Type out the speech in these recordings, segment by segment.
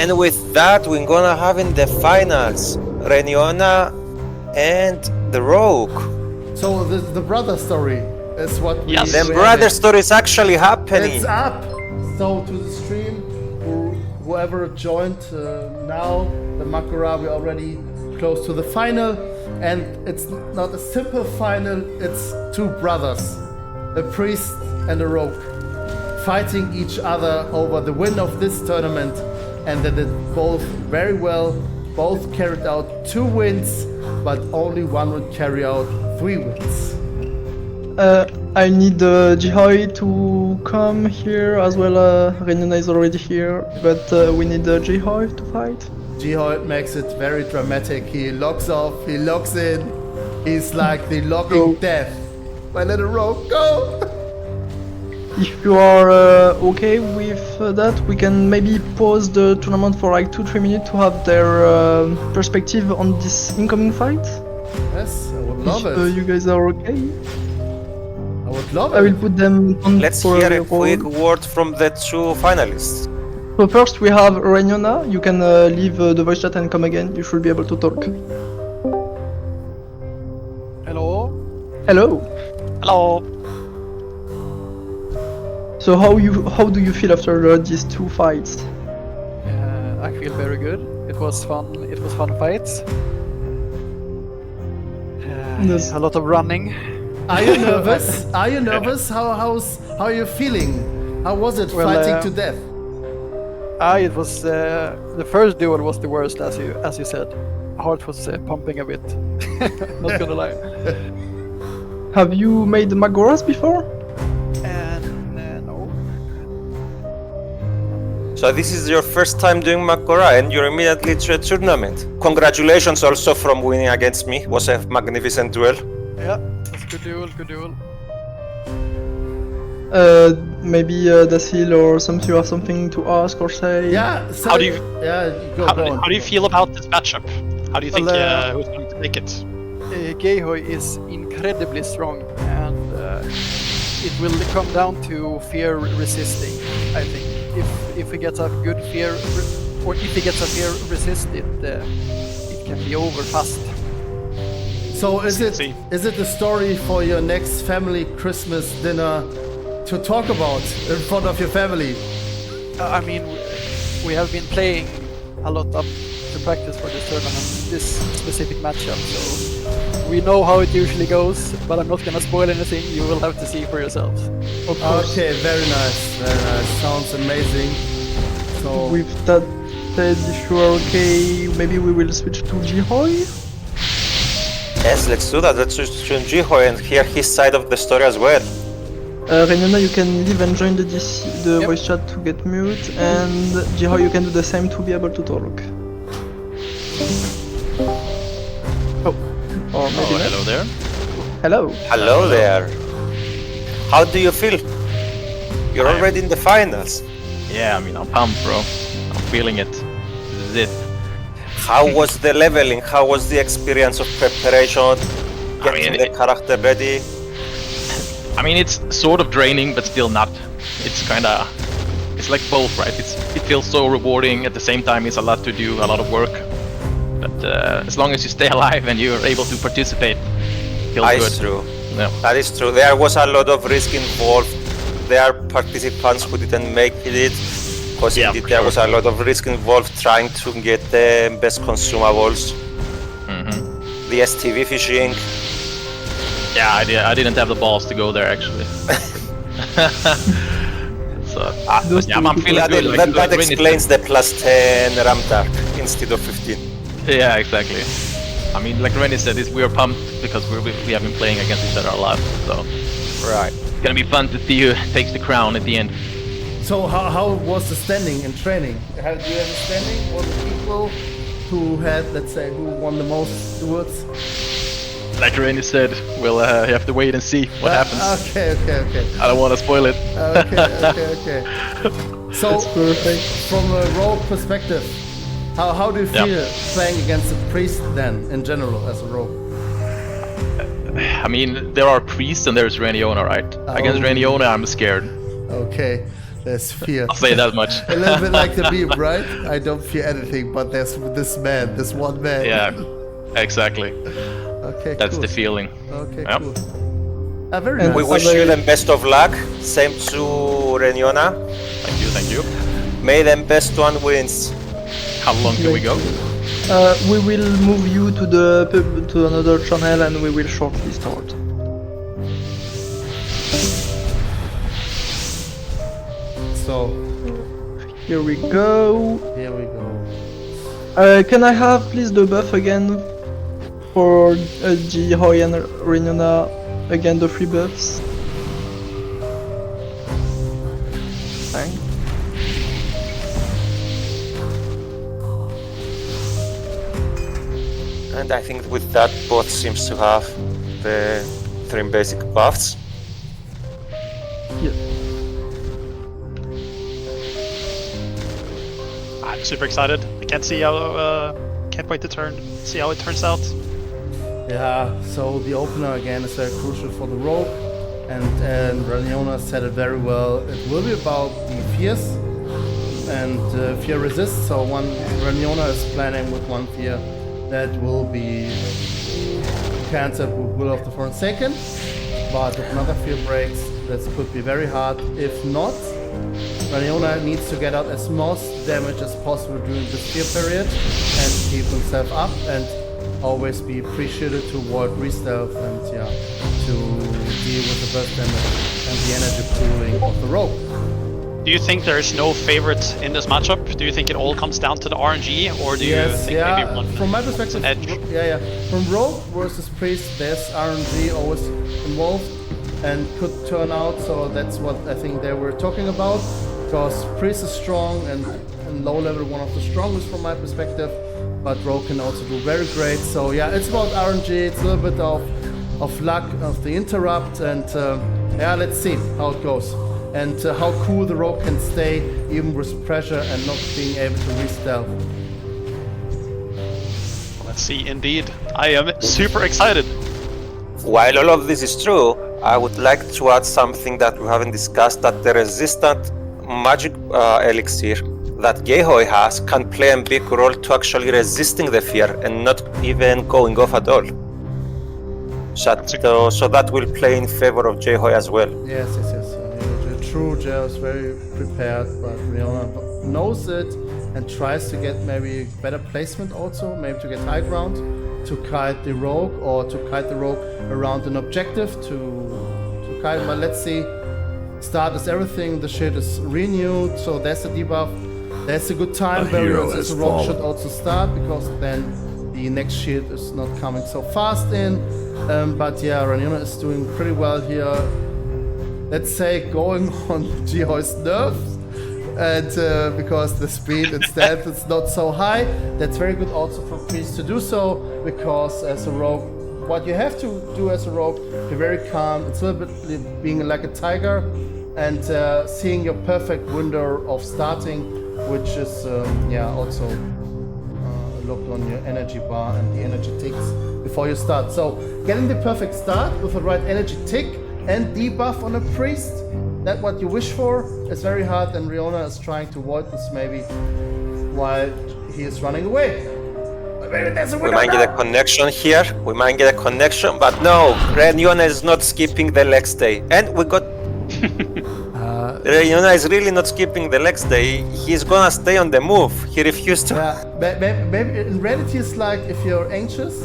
And with that, we're gonna have in the finals Renionadc and the Rogue. So the brother story is what we... Yes. The we brother had. story is actually happening. It's up! So to the stream, whoever joined now, the Makura, we're already close to the final. And it's not a simple final, it's two brothers, a priest and a rogue, fighting each other over the win of this tournament. And they did both very well, both carried out 2 wins, but only one would carry out 3 wins. I need Geyhoydc to come here as well. Renionadc is already here, but we need Geyhoydc to fight. Geyhoydc makes it very dramatic. He locks off, he locks in. He's like the locking death. My little rogue, go! If you are okay with that, we can maybe pause the tournament for like 2-3 minutes to have their perspective on this incoming fight. Yes, I would love If it. you guys are okay, I would love I will it. put them on Let's for hear a roll. quick word from the 2 finalists. So first we have Renionadc. You can leave the voice chat and come again. You should be able to talk. Hello. Hello. Hello. So how do you feel after these 2 fights? I feel very good. It was fun. It was fun fights. Yes. A lot of running. Are you nervous? Are you nervous? How are you feeling? How was it Well, fighting to death? It was the first duel was the worst, as you said. Heart was pumping a bit. Not gonna lie. Have you made Magoras before? No. So this is your first time doing Makora and you're immediately to a tournament. Congratulations also from winning against me. It was a magnificent duel. Yeah, it was a good duel. Good duel. Maybe Dasil or something, you have something to ask or say? Yeah. So, How do you- Yeah. Go on. How do you feel about this matchup? How do you think Well, who's going to take it? Geyhoydc is incredibly strong, and it will come down to fear resisting. I think if he gets a good fear, or if he gets a fear resist, it can be over fast. So is See. it a story for your next family Christmas dinner to talk about in front of your family? I mean, we have been playing a lot up to practice for this tournament, this specific matchup, so we know how it usually goes, but I'm not gonna spoil anything. You will have to see for yourselves. Of course. Okay, very nice, very nice. Sounds amazing. So With that said, if you are okay, maybe we will switch to Geyhoydc. Yes, let's do that. Let's just join Geyhoydc and hear his side of the story as well. Renionadc, you can leave and join the Yep. voice chat to get mute, and Geyhoydc, you can do the same to be able to talk. Or maybe not. Hello there. Hello. Hello there. How do you feel? You're already in the finals. Yeah, I mean, I'm pumped, bro. I'm feeling it. This is it. How was the leveling? How was the experience of preparation? Getting mean, the character ready? I mean, it's sort of draining, but still not. It's kinda... It's like both, right? It feels so rewarding. At the same time, it's a lot to do, a lot of work. But as long as you stay alive and you're able to participate, it feels That good. is true. Yeah. That is true. There was a lot of risk involved. There are participants who didn't make it because Yeah, indeed for there sure. was a lot of risk involved trying to get the best consumables. Mm-hmm. The STV fishing. Yeah, I didn't have the balls to go there, actually. So, Those yeah, I'm two feeling That, good. that Rennie explains the +10 RAM dark instead of 15. said- Yeah, exactly. I mean, like Rennie said, we are pumped because we have been playing against each other a lot. So Right. it's gonna be fun to see who takes the crown at the end. So how was the standing in training? Do you have a standing for the people who had, let's say, who won the most duels? Like Rennie said, we'll have to wait and see what happens. Okay. I don't want to spoil it. Okay. So, That's perfect. from a role perspective, how do you Yeah. feel playing against a priest then, in general, as a role? I mean, there are priests and there's Renionadc, right? Against Oh. Renionadc, I'm scared. Okay. There's fear. I'll say that much. A little bit like the meme, right? I don't fear anything, but there's this man, this one man. Yeah, exactly. Okay, That's cool. the feeling. Okay, Yep. cool. Very And nice. We wish you the best of luck. Same to Reniona. Thank you, thank you. May the best one wins. How long can we go? We will move you to the to another channel and we will shortly start. So, Here we go. here we go. Can I have please the buff again for Geyhoydc and Renionadc? Again the free buffs. Thanks. And I think with that, both seems to have the 3 basic buffs. Yeah. I'm super excited. I can't see how. Can't wait to see how it turns out. Yeah, so the opener again is very crucial for the rogue, and Renionadc said it very well. It will be about the fears and fear resist. So one Renionadc is planning with one fear that will be cancelled with Will of the Forsaken, but if another fear breaks, this could be very hard. If not, Renionadc needs to get out as most damage as possible during this fear period and keep himself up and always be appreciated to avoid re-stealth and yeah, to deal with the burst damage and the energy pooling of the rogue. Do you think there's no favorite in this matchup? Do you think it all comes down to the RNG, or do you think maybe one? From my perspective, edge? yeah. From rogue versus priest, there's RNG always involved and could turn out. So that's what I think they were talking about. Because priest is strong and low level one of the strongest from my perspective, but rogue can also do very great. So yeah, it's about RNG. It's a little bit of luck of the interrupt, and yeah, let's see how it goes. And how cool the rogue can stay even with pressure and not being able to re-stealth. Let's see, indeed. I am super excited. While all of this is true, I would like to add something that we haven't discussed, that the resistant magic elixir that Geyhoydc has can play a big role to actually resisting the fear and not even going off at all. So that will play in favor of Geyhoydc as well. Yes. True, Joe is very prepared, but Renionadc knows it and tries to get maybe better placement also, maybe to get high ground, to kite the rogue or to kite the rogue around an objective to kite him. But let's see. Start is everything, the shit is renewed, so there's a debuff. There's a good time barrier as the rogue should also start, because then the next shield is not coming so fast in. But yeah, Renionadc is doing pretty well here. Let's say going on Geyhoydc's nerves, and because the speed and stamp is not so high, that's very good also for priest to do so, because as a rogue, what you have to do as a rogue, be very calm. It's a little bit being like a tiger and seeing your perfect window of starting, which is yeah, also looked on your energy bar and the energy ticks before you start. So getting the perfect start with the right energy tick and debuff on a priest, that what you wish for, is very hard, and Renionadc is trying to avoid this maybe while he is running away. Maybe there's a We might get a connection here, but no, Renionadc is not skipping the leg stay. And we got... Renionadc is really not skipping the leg stay, he's gonna stay on the move, he refused to... Yeah, maybe in reality it's like if you're anxious,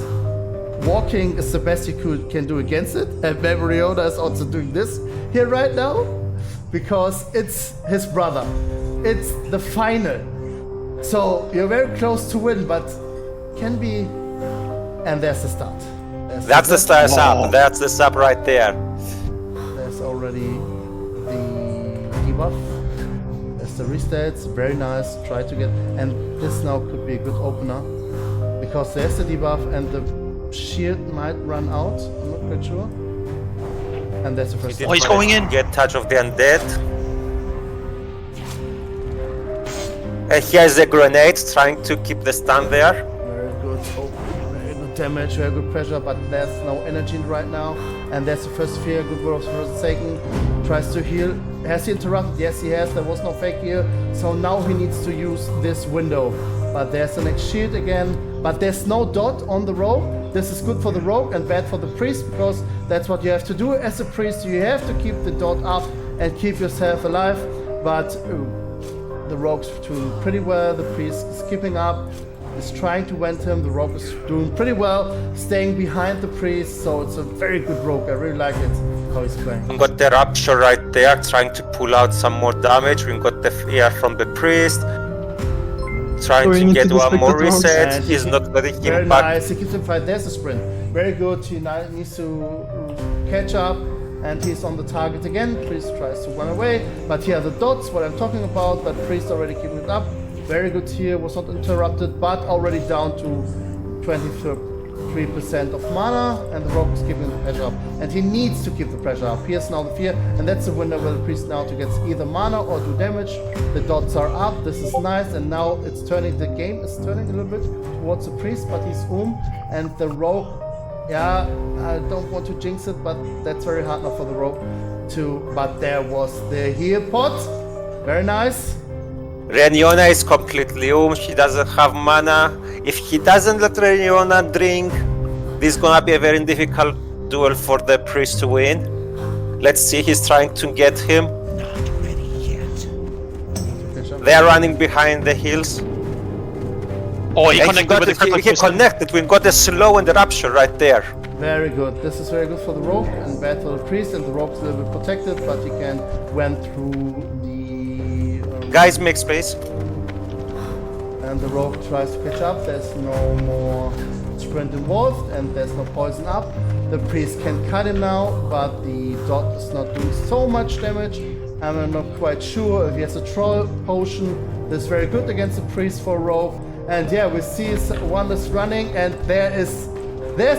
walking is the best you can do against it, and maybe Renionadc is also doing this here right now, because it's his brother. It's the final. So you're very close to win, but can be... And there's the start. That's the start sub, that's the sub right there. There's already the debuff. There's the restats, very nice, try to get... And this now could be a good opener, because there's the debuff and the shield might run out, I'm not quite sure. And that's the first Oh, he's going in. Get touch of the undead. And he has a grenade trying to keep the stun there. Very good. Oh, very good damage, very good pressure, but there's no energy right now. And there's the first fear, good work of Forsaken. Tries to heal. Has he interrupted? Yes, he has. There was no fake heal. So now he needs to use this window. But there's the next shield again. But there's no dot on the rogue. This is good for the rogue and bad for the priest, because that's what you have to do as a priest. You have to keep the dot up and keep yourself alive. But the rogue's doing pretty well. The priest is keeping up, is trying to vent him. The rogue is doing pretty well, staying behind the priest. So it's a very good rogue. I really like it, how he's playing. We got the Rapture right there, trying to pull out some more damage. We got the fear from the priest, trying to get one more reset. He's not letting him very back. Nice. He keeps him fight. There's a sprint. Very good. He needs to catch up, and he's on the target again. Priest tries to run away, but here are the dots, what I'm talking about. But Priest already keeping it up. Very good here. Was not interrupted, but already down to 23% of mana, and the rogue is keeping the pressure up. And he needs to keep the pressure up. Here's now the fear, and that's the window where the priest now to get either mana or do damage. The dots are up. This is nice, and now it's turning. The game is turning a little bit towards the priest, but he's and the rogue. Yeah, I don't want to jinx it, but that's very hard now for the rogue to. But there was the heal pot. Very nice. Renionadc is completely She doesn't have mana. If he doesn't let Renionadc drink, this is gonna be a very difficult duel for the priest to win. Let's see, he's trying to get him. They are running behind the hills. Oh, he And connected with the critical he poison. connected. We got the slow and the rapture right there. Very good. This is very good for the rogue and bad for the priest. And the rogue's a little bit protected, but he can went through the. Guys, make space. And the rogue tries to catch up. There's no more sprint involved, and there's no poison up. The priest can cut him now, but the dot is not doing so much damage. I'm not quite sure if he has a troll potion. That's very good against the priest for rogue. And yeah, we see one is running, and there's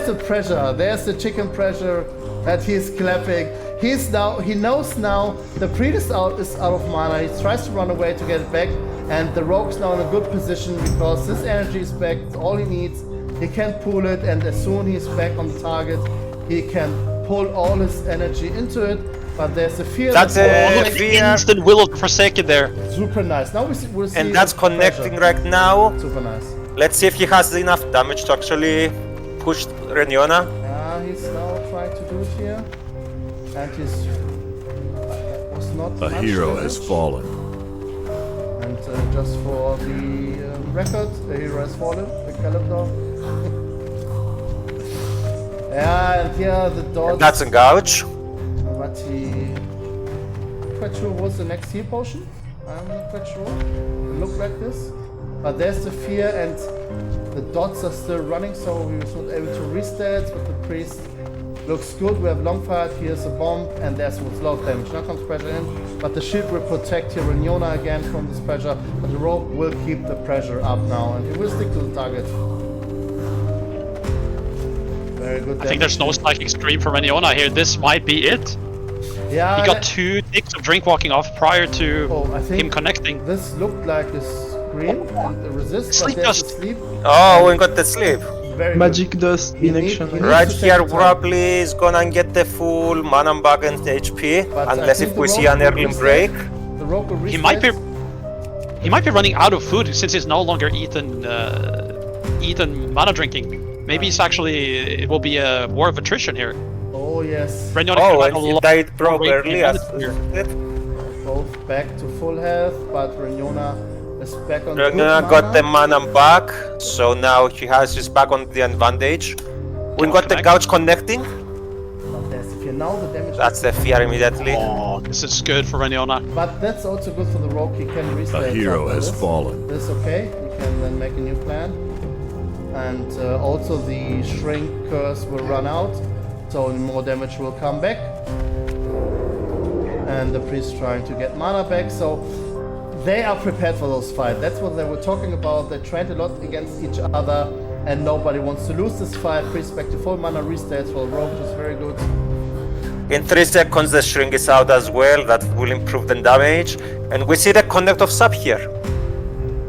the pressure. There's the chicken pressure that he's clapping. He knows now the priest is out of mana. He tries to run away to get it back, and the rogue's now in a good position because his energy is back. It's all he needs. He can pull it, and as soon he's back on the target, he can pull all his energy into it. But there's a fear. That's a Look, fear. instant will of the Forsaken there. Super nice. Now we'll see. And that's the connecting pressure. right now. Super nice. Let's see if he has enough damage to actually push Renionadc. He's now trying to do it here, and he's was not A much hero damage. has fallen. And just for the record, the hero has fallen. The calendar. Yeah, and here the dot. That's a gouge. But he quite sure what's the next heal potion. I'm not quite sure. It looked like this. But there's the fear, and the dots are still running, so he was not able to restat, but the priest looks good. We have long fight, here's a bomb, and there's what's a lot of damage. Now comes pressure in, but the shield will protect here Renionadc again from this pressure, but the rogue will keep the pressure up now, and he will stick to the target. Very good. I think there's no psychic stream for Renionadc here. This might be it. Yeah, He got 2 ticks of drink walking off prior to I think him connecting. this looked like a scream and a resist, Sleep but there's dust. a sleep. Oh, we got the sleep. Very Magic dust He in need- action. he need- Right to take here the time. probably is gonna get the full mana back and HP, But I unless think if the we see rogue an will early reset. break. The rogue will He reset. might be running out of food since he's no longer eaten mana drinking. Maybe it's actually it will be a war of attrition here. Oh yes. Renionadc Oh, could and have a he lot died more probably weight early than as he did here. Both back to full health, but Renionadc is back on good Renionadc mana. got the mana back, so now he has his back on the advantage. We got the connect. gouge connecting. But there's the fear now, the damage. That's the fear immediately. Oh, this is good for Renionadc. But that's also good for the rogue. He can reset. A hero after has this. fallen. This is okay. He can then make a new plan. And also the shrink curse will run out, so more damage will come back. And the priest trying to get mana back, so they are prepared for those fights. That's what they were talking about. They trained a lot against each other, and nobody wants to lose this fight. Priest back to full mana restats for rogue, which is very good. In 3 seconds the shrink is out as well, that will improve the damage. And we see the connect of sub here.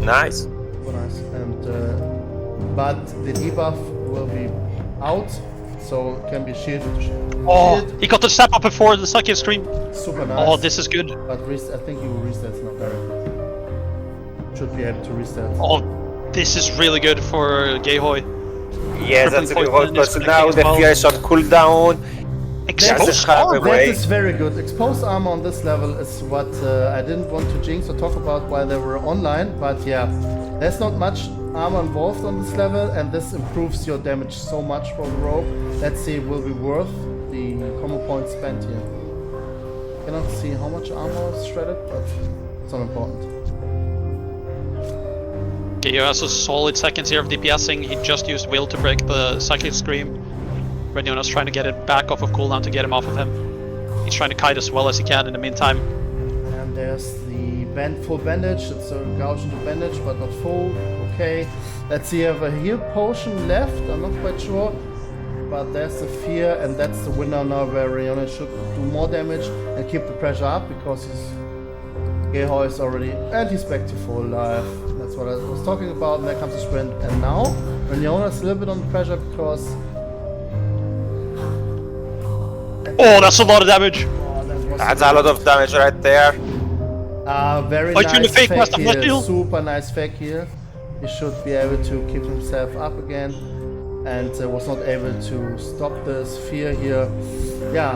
Nice. Super nice. And but the debuff will be out, so it can be shielded to shield. Oh, Shield. he got the step up before the second stream. Super nice. Oh, this is good. But I think you reset's not directly. Should be able to reset. Oh, this is really good for Geyhoydc. Yes, that's a good Crippling one. Poison is But now connecting the as well. fear is on cooldown. Exposed That's a hard armor. way. That is very good. Exposed armor on this level is what I didn't want to jinx or talk about while they were online, but yeah, there's not much armor involved on this level, and this improves your damage so much for the rogue. Let's see, it will be worth the combo points spent here. Cannot see how much armor is shredded, but it's not important. Geyhoydc has a solid seconds here of DPSing. He just used Will to break the Psychic Scream. Renionadc's trying to get it back off of cooldown to get him off of him. He's trying to kite as well as he can in the meantime. And there's the full bandage. It's a gouge into bandage, but not full. Okay. Let's see, I have a heal potion left. I'm not quite sure. But there's the fear, and that's the winner now where Renionadc should do more damage and keep the pressure up because his Geyhoydc is already. And he's back to full life. That's what I was talking about. And there comes the sprint. And now Renionadc's a little bit under pressure because. Oh, that's a lot of damage. That's a lot of damage right there. Very Like in the nice fake fake master heal. module. Super nice fake heal. He should be able to keep himself up again, and was not able to stop the sphere here. Yeah,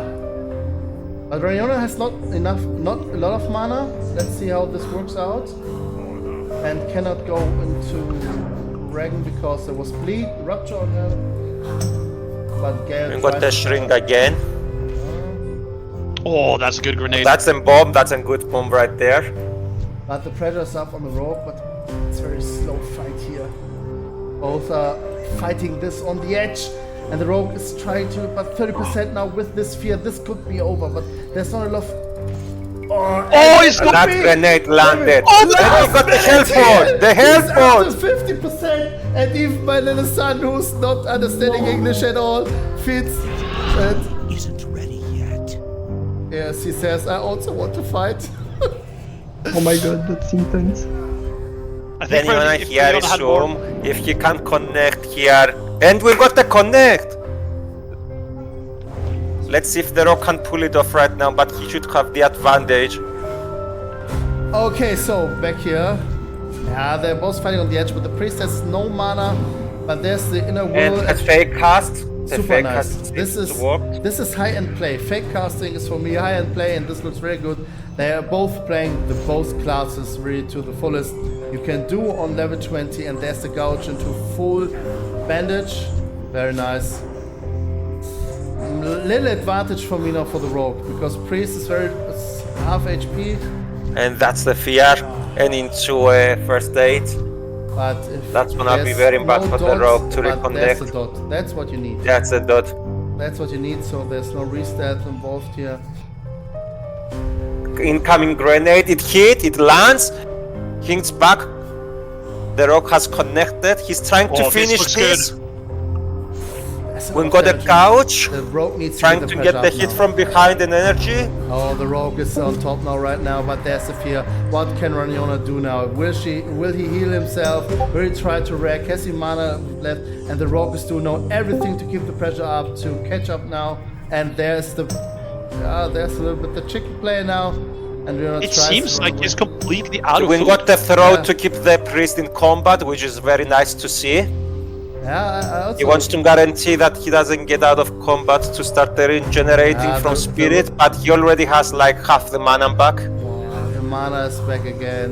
but Renionadc has not a lot of mana. Let's see how this works out. And cannot go into Dragon because there was bleed, rupture on him. But Gale We got tried the to- shrink again. Oh, that's a good grenade. That's a bomb. That's a good bomb right there. But the pressure's up on the rogue, but it's a very slow fight here. Both are fighting this on the edge, and the rogue is trying to, but 30% now with this sphere, this could be over, but there's not enough. Oh, he's And got that me! grenade landed. Oh, And we got the health board. The health He's up to board. 50%, and even my little son, who's not understanding English at all, feels that. Isn't ready yet. Yes, he says, I also want to fight. Oh my god, that's intense. I Then think you wanna if hear Renionadc is had more- shown if he can connect here. And we got the connect. Let's see if the rock can pull it off right now, but he should have the advantage. Okay, so back here. Yeah, they're both fighting on the edge, but the priest has no mana. But there's the inner And will. a fake cast. The Super fake nice. cast This seems is to work. this is high end play. Fake casting is for me high end play, and this looks very good. They are both playing the both classes really to the fullest. You can do on level 20, and there's the gouge into full bandage. Very nice. Little advantage for me now for the rogue because priest is it's half HP. And that's the fear. And into first aid. But if That's gonna be there's very bad for the dots, rogue to but That's reconnect. the dot. That's what you need. That's a dot. That's what you need. So there's no restart involved here. Incoming grenade. It hit. It lands. Hinks back. The rock has connected. He's trying to Oh, this finish looks this. good. We got a couch. The rogue needs Trying to to get get the the pressure hit up from behind and energy. now. Oh, the rogue is on top now, right now. But there's the fear. What can Renionadc do now? Will he heal himself? Will he try to wreck? Has he mana left? And the rogue is doing now everything to keep the pressure up to catch up now. And there's a little bit the chicken play now. And Renionadc It tries seems to like run he's away. completely out of We food. got the throw Yeah. to keep the priest in combat, which is very nice to see. Yeah, I also He wants to guarantee that he doesn't get out of combat to start regenerating Yeah, from the- spirit, but he already has like half the mana back. The mana is back again.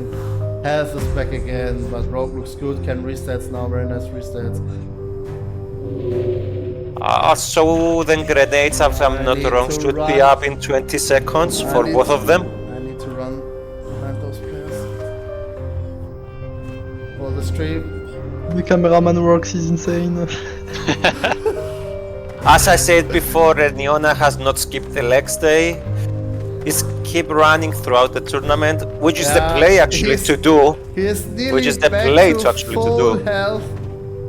Health is back again, but rogue looks good. Can restats now. Very nice restats. So the grenades, if I'm I not need wrong, to should be run. up in 20 seconds I for need both to- of them. I need to run behind those players. For the stream. The cameraman works is insane. As I said before, Renionadc has not skipped the legs day. He's keep running throughout the tournament, which is the Yeah, play actually he's- to do. He is nearly Which is the back play to to actually to full do. health.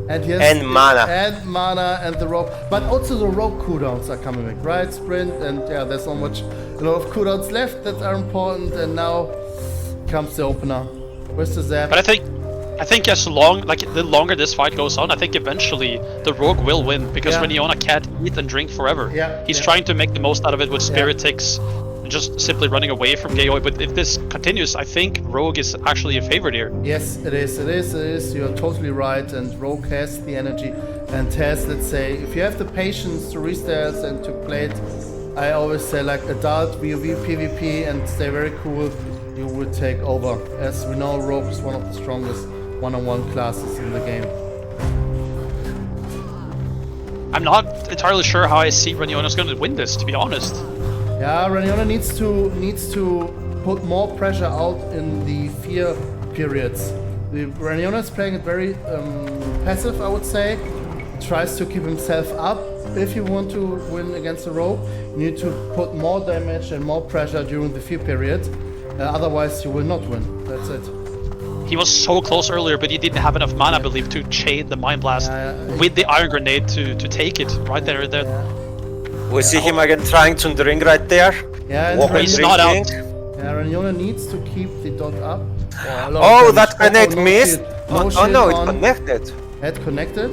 And, he has And mana. And mana and the rogue. But also the rogue cooldowns are coming back, right? Sprint and yeah, there's not much, a lot of cooldowns left that are important. And now comes the opener. Where's the zap? But I think I think as long, like the longer this fight goes on, I think eventually the rogue will win because Yeah. Renionadc can't eat and drink forever. Yeah, He's yeah. trying to make the most out of it with spirit ticks, and just simply running away from Geyhoydc. But if this continues, I think rogue is actually a favorite here. Yes, it is. You're totally right. And Rogue has the energy and has, let's say, if you have the patience to restart and to play it, I always say like adult WoW PvP and stay very cool, you would take over. As we know, Rogue is one of the strongest one-on-one classes in the game. I'm not entirely sure how I see Renionadc's going to win this, to be honest. Yeah, Renionadc needs to put more pressure out in the fear periods. Renionadc is playing it very passive, I would say. He tries to keep himself up. If you want to win against the rogue, you need to put more damage and more pressure during the fear period. Otherwise, you will not win. That's it. He was so close earlier, but he didn't have enough mana, I believe, to chain the Mind Blast with the Iron Grenade to take it right there. We see him again trying to drink right there. Yeah, and Walking, He's not out. drinking. Yeah, Renionadc needs to keep the dot up. Oh, that grenade no missed. shield. Oh, shield no, it on. connected. Had connected,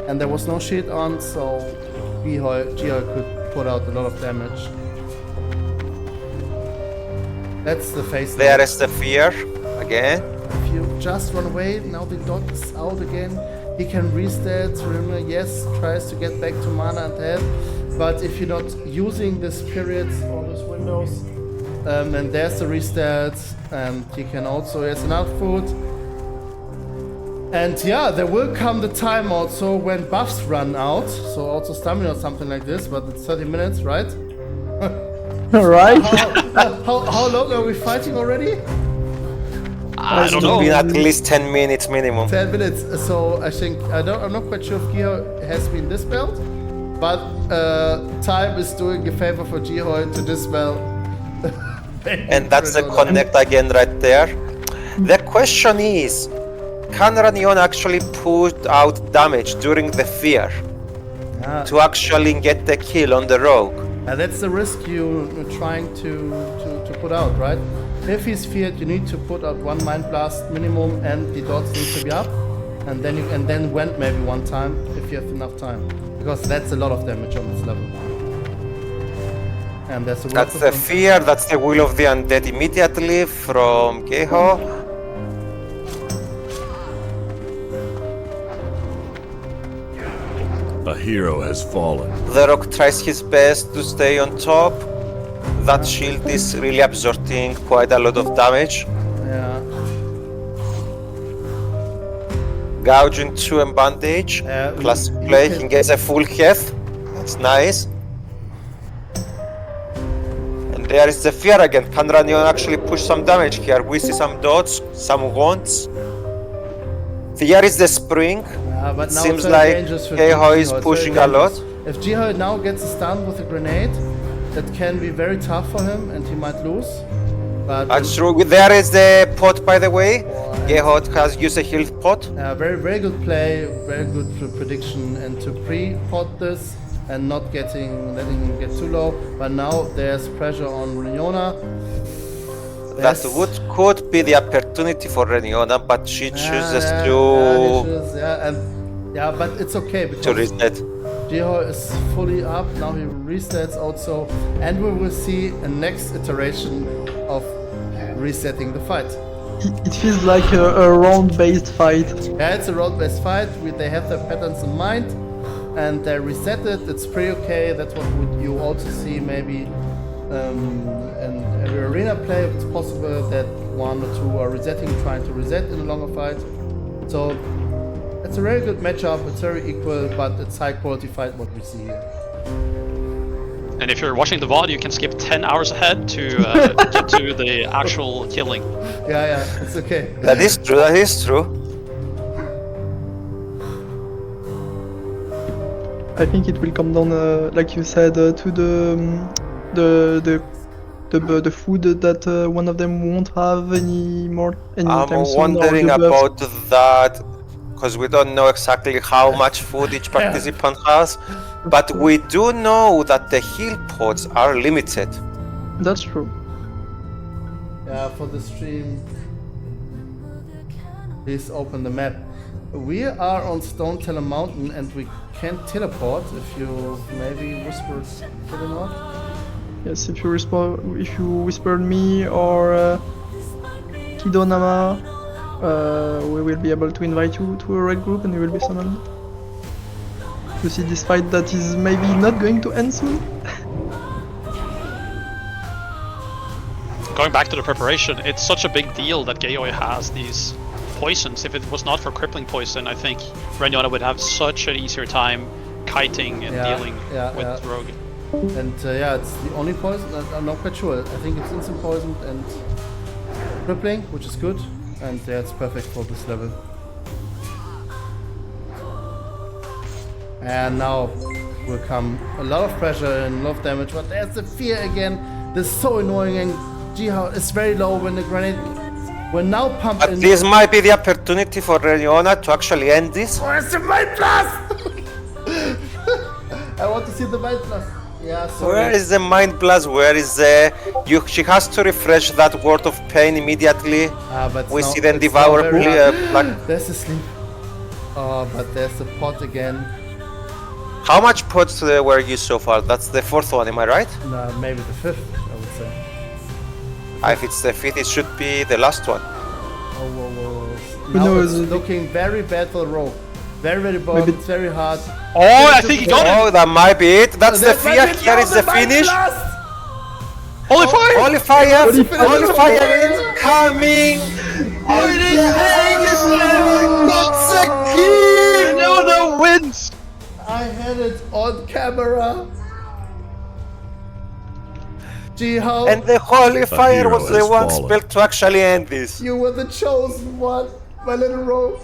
and there was no shield on, so Geyhoydc could put out a lot of damage. That's the face. There is the fear again. If you just run away, now the dot is out again. He can restart. Remember, yes, tries to get back to mana and health, but if you're not using this periods or those windows, and there's the restart, and he can also, here's enough food. And yeah, there will come the time also when buffs run out, so also stamina or something like this, but it's 30 minutes, right? Right? How long are we fighting already? I don't It's know. been at least 10 minutes minimum. 10 minutes. So I think I'm not quite sure if Geyhoydc has been dispelled, but time is doing a favor for Geyhoydc to dispel. And that's the connect again right there. The question is, can Renionadc actually put out damage during the fear to actually get the kill on the rogue? And that's the risk you're trying to put out, right? If he's feared, you need to put out one Mind Blast minimum, and the dots need to be up, and then you can then went maybe one time if you have enough time, because that's a lot of damage on this level. And there's a That's the fear, that's the will of the undead immediately from Geyhoydc. A hero has fallen. The rogue tries his best to stay on top. That shield is really absorbing quite a lot of damage. Yeah. Gouging 2 and bandage. Classic you play, can- he gets a full health. That's nice. And there is the fear again. Can Renionadc actually push some damage here? We see some dots, some wands. Here is the spring. But now Seems it's very like dangerous for Geyhoydc is Geyhoydc, pushing very a lot. dangerous. If Geyhoydc now gets a stun with a grenade, that can be very tough for him, and he might lose. But That's true. There is the pot, by the way. Geyhoydc has used a health pot. very good play, very good prediction, and to pre-pot this and not letting him get too low. But now there's pressure on Renionadc. That could be the opportunity for Renionadc, but she chooses but it's okay to because reset. Geyhoydc is fully up, now he resets also, and we will see a next iteration of resetting the fight. It feels like a round-based fight. Yeah, it's a road-based fight, they have their patterns in mind, and they reset it, it's pretty okay, that's what you also see maybe in every arena play. It's possible that one or two are resetting, trying to reset in a longer fight. So it's a very good matchup, it's very equal, but it's high quality fight what we see here. And if you're watching the VOD, you can skip 10 hours ahead to get to the actual killing. Yeah, it's okay. That is true. I think it will come down, like you said, to the food that one of them won't have any I'm time soon, or wondering the buffs. about that, because we don't know exactly how much food each participant has, but we do know that the heal pods are limited. That's true. Yeah, for the stream. Please open the map. We are on Stone Teller Mountain and we can't teleport if you maybe whispered to the north. Yes, if you whispered me or Kidonama, we will be able to invite you to a raid group and you will be summoned. To see this fight that is maybe not going to end soon. Going back to the preparation, it's such a big deal that Geyhoydc has these poisons. If it was not for crippling poison, I think Renionadc would have such an easier time kiting and dealing with Rogue. And it's the only poison. I'm not quite sure. I think it's instant poison and crippling, which is good. And it's perfect for this level. And now will come a lot of pressure and a lot of damage, but there's the fear again. This is so annoying, and Geyhoydc is very low when the grenade will now pump in. This might be the opportunity for Renionadc to actually end this. Where's the Mind Blast? I want to see the Mind Blast. Yeah, sorry. Where is the Mind Blast? Where is the... She has to refresh that Word of Pain immediately. But We now see them it's devour now very hard. black. There's the sleep. Oh, but there's the pot again. How much pots were used so far? That's the fourth one, am I right? No, maybe the fifth, I would say. If it's the fifth, it should be the last one. Oh, whoa. Who Now knows? it's looking very bad for the rogue. Very, very bad. Maybe- It's very hard. Oh, I think he got it! Oh, that might be it. That's the fear. Here is the finish. Holy fire! Holy fire! Holy fire incoming! It's a kill! Renionadc wins! I had it on camera. Geyhoydc, And the holy fire hero was the has one fallen. spell to actually end this. you were the chosen one, my little rogue.